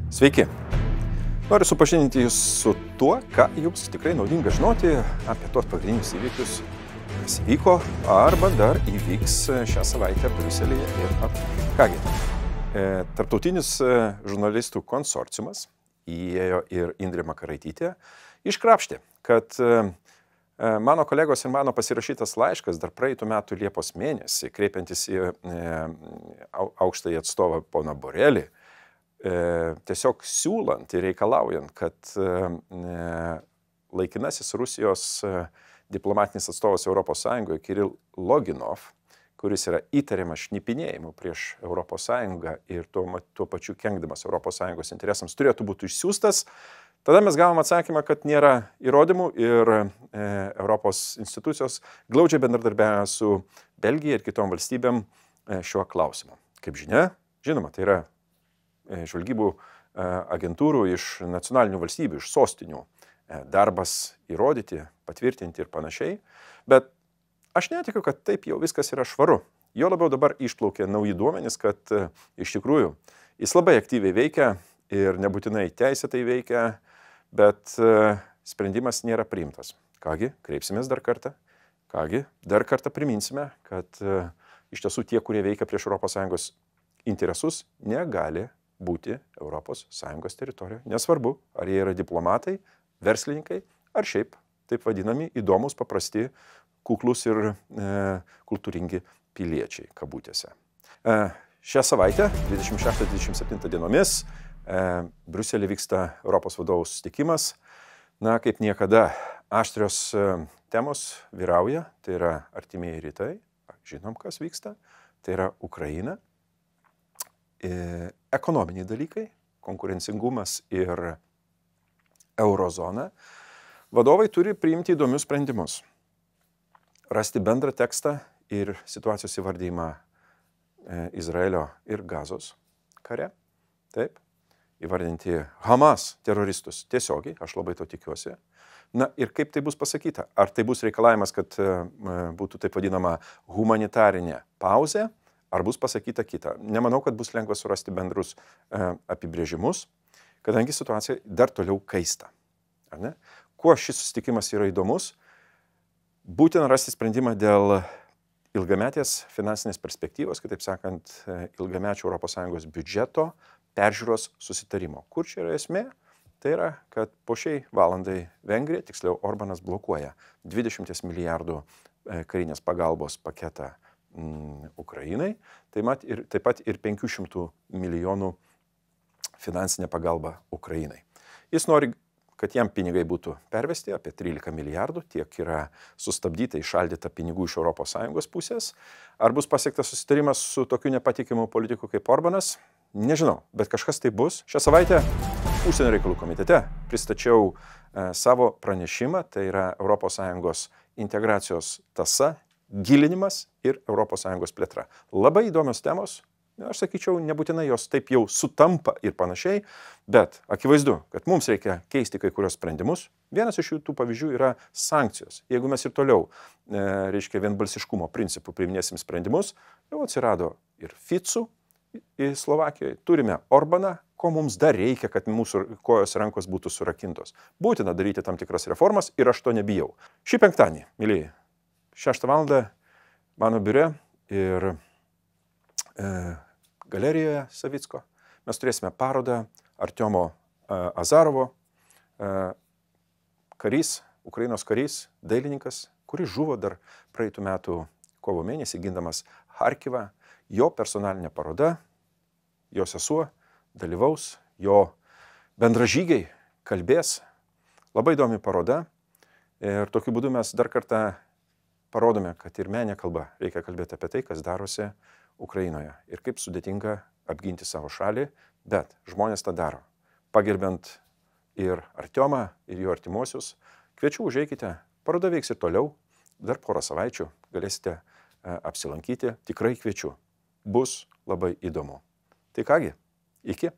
Sveiki! Noriu supažindinti Jūs su tuo, ką Jums tikrai naudinga žinoti apie tuos pagrindinius įvykius, kas įvyko arba dar įvyks šią savaitę Briuselyje ir Kągi. Tarptautinis žurnalistų konsorciumas, įėjo ir Indrė Makaraitytė, iškrapštė, kad mano kolegos ir mano pasirašytas laiškas dar praeitų metų Liepos mėnesį, kreipiantis į aukštąjį atstovą poną Borelį, tiesiog siūlant ir reikalaujant, kad laikinasis Rusijos diplomatinis atstovas Europos Sąjungoje Kiril Loginov, kuris yra įtariamas šnipinėjimu prieš Europos Sąjungą ir tuo pačiu kenkdamas Europos Sąjungos interesams, turėtų būti išsiųstas. Tada mes gavom atsakymą, kad nėra įrodymų ir Europos institucijos glaudžiai bendradarbiavę su Belgija ir kitom valstybėm šiuo klausimu. Kaip žinia, žinoma, tai yra žvalgybų agentūrų iš nacionalinių valstybių, iš sostinių darbas įrodyti, patvirtinti ir panašiai. Bet aš netikiu, kad taip jau viskas yra švaru. Jo labiau dabar išplaukė nauji duomenys, kad iš tikrųjų jis labai aktyviai veikia ir nebūtinai teisėtai veikia, bet sprendimas nėra priimtas. Kągi, kreipsimės dar kartą. Kągi, dar kartą priminsime, kad iš tiesų tie, kurie veikia prieš ES interesus, negali būti ES teritorijoje. Nesvarbu, ar jie yra diplomatai, verslininkai, ar šiaip taip vadinami įdomus, paprasti, kuklus ir kultūringi piliečiai, kabutėse. Šią savaitę, 26-27 dienomis, Briuselį vyksta Europos vadovų susitikimas. Na, kaip niekada, aštrios temos vyrauja, tai yra artimieji rytai, žinom, kas vyksta, tai yra Ukraina. Ekonominiai dalykai, konkurencingumas ir eurozona, vadovai turi priimti įdomius sprendimus. Rasti bendrą tekstą ir situacijos įvardyjimą Izraelio ir Gazos kare. Taip, įvardinti Hamas teroristus tiesiogiai, aš labai to tikiuosi. Na ir kaip tai bus pasakyta? Ar tai bus reikalavimas, kad būtų taip vadinama humanitarinė pauzė? Ar bus pasakyta kita? Nemanau, kad bus lengva surasti bendrus apibrėžimus, kadangi situacija dar toliau kaista. Ar ne? Kuo šis susitikimas yra įdomus? Būtina rasti sprendimą dėl ilgametės finansinės perspektyvos, kitaip sakant, ilgamečio ES biudžeto peržiūros susitarimo. Kur čia yra esmė? Tai yra, kad po šiai valandai Vengrija, tiksliau Orbanas, blokuoja 20 milijardų karinės pagalbos paketą Ukrainai, taip pat ir 500 milijonų finansinė pagalba Ukrainai. Jis nori, kad jam pinigai būtų pervesti apie 13 milijardų, tiek yra sustabdyta, įšaldyta pinigų iš ES pusės. Ar bus pasiektas susitarimas su tokiu nepatikimu politiku kaip Orbanas? Nežinau, bet kažkas tai bus. Šią savaitę Užsienio reikalų komitete pristačiau savo pranešimą, tai yra ES integracijos tąsa, gilinimas ir ES plėtra. Labai įdomios temos, aš sakyčiau, nebūtinai jos taip jau sutampa ir panašiai, bet akivaizdu, kad mums reikia keisti kai kurios sprendimus. Vienas iš tų pavyzdžių yra sankcijos. Jeigu mes ir toliau, vienbalsiškumo principų priiminėsim sprendimus, jau atsirado ir Ficų į Slovakijoje, turime Orbaną, ko mums dar reikia, kad mūsų kojos rankos būtų surakintos. Būtina daryti tam tikras reformas ir aš to nebijau. Šį penktadienį, mylėjai, 6 valandą mano biure ir galerijoje Savicko mes turėsime parodą Artiomo Azarovo, karys, Ukrainos karys, dailininkas, kuris žuvo dar praeitų metų kovo mėnesį gindamas Harkivą. Jo personalinė paroda, jo sesuo dalyvaus, jo bendražygiai kalbės. Labai įdomi paroda ir tokiu būdu mes dar kartą parodome, kad ir meninė kalba reikia kalbėti apie tai, kas darosi Ukrainoje ir kaip sudėtinga apginti savo šalį, bet žmonės tą daro. Pagerbiant ir Artiomą, ir jo artimuosius, kviečiu užeikite, paroda veiks ir toliau, dar porą savaičių galėsite apsilankyti, tikrai kviečiu. Bus labai įdomu. Tai kągi, iki.